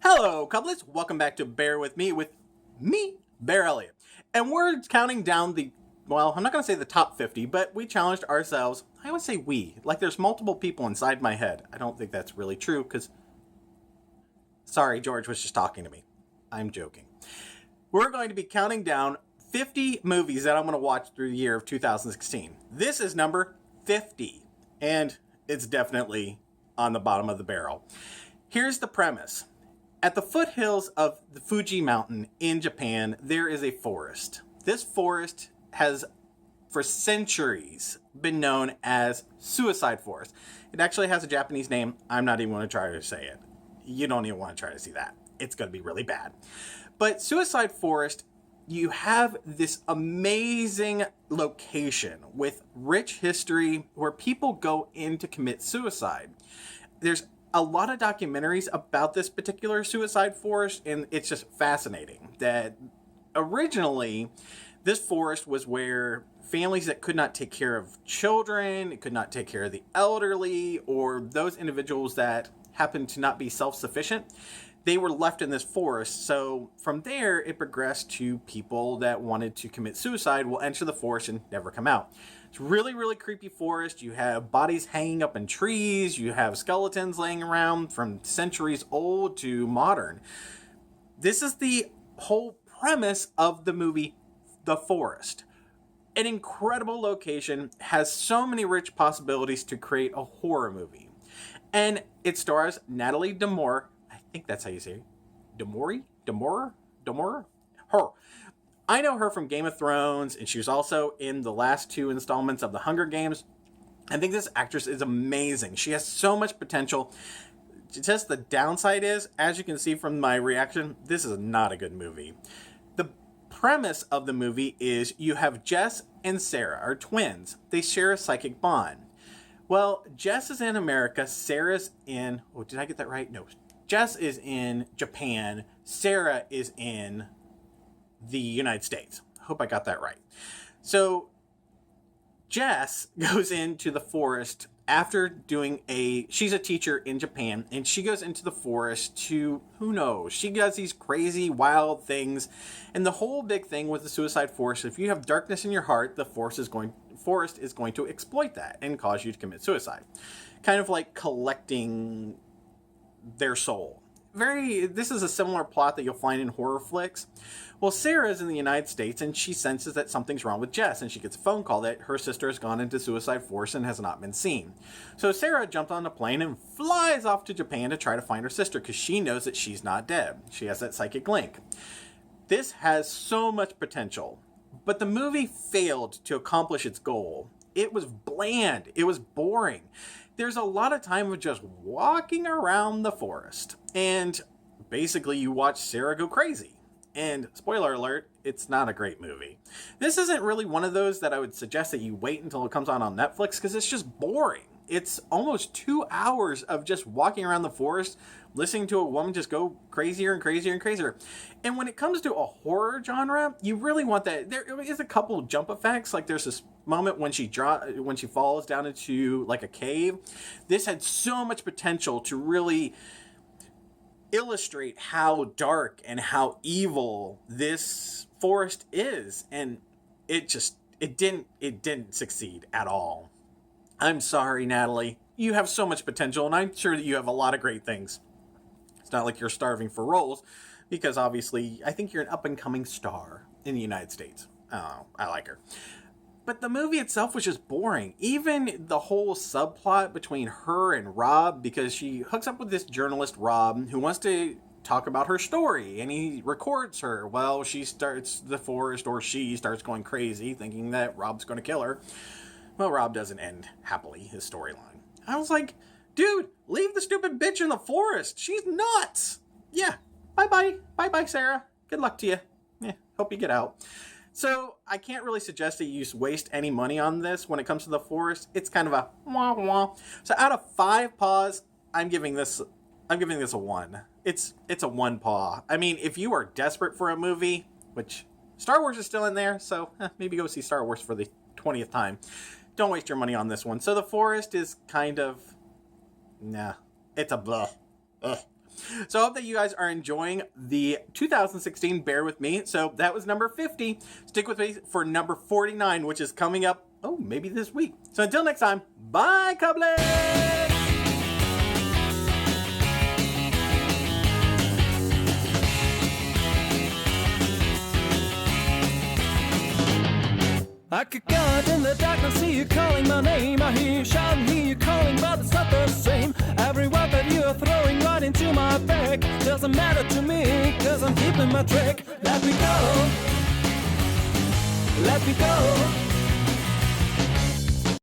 Hello, couplets. Welcome back to Bear with me, BearElliott. And we're counting down I'm not going to say the top 50, but we challenged ourselves. I would say we. Like there's multiple people inside my head. I don't think that's really true because, sorry, George was just talking to me. I'm joking. We're going to be counting down 50 movies that I'm going to watch through the year of 2016. This is number 50, and it's definitely on the bottom of the barrel. Here's the premise. At the foothills of the Fuji mountain in Japan, there is a forest. This forest has, for centuries, been known as Suicide Forest. It actually has a Japanese name. I'm not even going to try to say it. You don't even want to try to see that. It's going to be really bad. But Suicide Forest, you have this amazing location with rich history where people go in to commit suicide. There's a lot of documentaries about this particular suicide forest, and it's just fascinating that originally this forest was where families that could not take care of children, could not take care of the elderly, or those individuals that happened to not be self-sufficient, they were left in this forest. So from there, it progressed to people that wanted to commit suicide will enter the forest and never come out. It's really, really creepy forest. You have bodies hanging up in trees. You have skeletons laying around from centuries old to modern. This is the whole premise of the movie The Forest. An incredible location, has so many rich possibilities to create a horror movie. And it stars Natalie Dormer. I think that's how you say it. Dormer? Her. I know her from Game of Thrones, and she was also in the last two installments of The Hunger Games. I think this actress is amazing. She has so much potential. Just the downside is, as you can see from my reaction, this is not a good movie. The premise of the movie is you have Jess and Sara, are twins. They share a psychic bond. Well, Jess is in America, Sarah's in... Oh, did I get that right? No. Jess is in Japan, Sara is in the United States. Hope I got that right. So Jess goes into the forest after she's a teacher in Japan, and she goes into the forest to, who knows, she does these crazy, wild things. And the whole big thing with the suicide forest, if you have darkness in your heart, the forest is going to exploit that and cause you to commit suicide. Kind of like collecting their soul. This is a similar plot that you'll find in horror flicks. Well, Sara is in the United States, and she senses that something's wrong with Jess, and she gets a phone call that her sister has gone into suicide forest and has not been seen. So Sara jumped on a plane and flies off to Japan to try to find her sister, because she knows that she's not dead. She has that psychic link. This has so much potential, but the movie failed to accomplish its goal. It was bland. It was boring. There's a lot of time of just walking around the forest, and basically you watch Sara go crazy. And spoiler alert, it's not a great movie. This isn't really one of those that I would suggest that you wait until it comes on Netflix, because it's just boring. It's almost 2 hours of just walking around the forest, listening to a woman just go crazier and crazier and crazier. And when it comes to a horror genre, you really want that. There is a couple of jump effects, like there's this moment when she falls down into like a cave. This had so much potential to really illustrate how dark and how evil this forest is, and it didn't succeed at all. I'm sorry, Natalie. You have so much potential, and I'm sure that you have a lot of great things. It's not like you're starving for roles, because obviously I think you're an up-and-coming star in the United States. Oh, I like her. But the movie itself was just boring. Even the whole subplot between her and Rob, because she hooks up with this journalist, Rob, who wants to talk about her story, and he records her. Well, she starts going crazy, thinking that Rob's going to kill her. Well, Rob doesn't end happily, his storyline. I was like, dude, leave the stupid bitch in the forest. She's nuts. Yeah, bye-bye. Bye-bye, Sara. Good luck to you. Yeah, hope you get out. So I can't really suggest that you waste any money on this when it comes to the forest. It's kind of a wah wah. So out of 5 paws, I'm giving this a 1. It's a 1 paw. I mean, if you are desperate for a movie, which Star Wars is still in there, so maybe go see Star Wars for the 20th time. Don't waste your money on this one. So the forest is kind of, nah, it's a blah. Ugh. So I hope that you guys are enjoying the 2016 Bear With Me. So that was number 50. Stick with me for number 49, which is coming up, maybe this week. So until next time, bye, Cublets! I could go out in the darkness, see you calling my name. I hear you shouting, hear you calling, but it's not the same. Every word that you are throwing right into my back doesn't matter to me, cause I'm keeping my track. Let me go, let me go.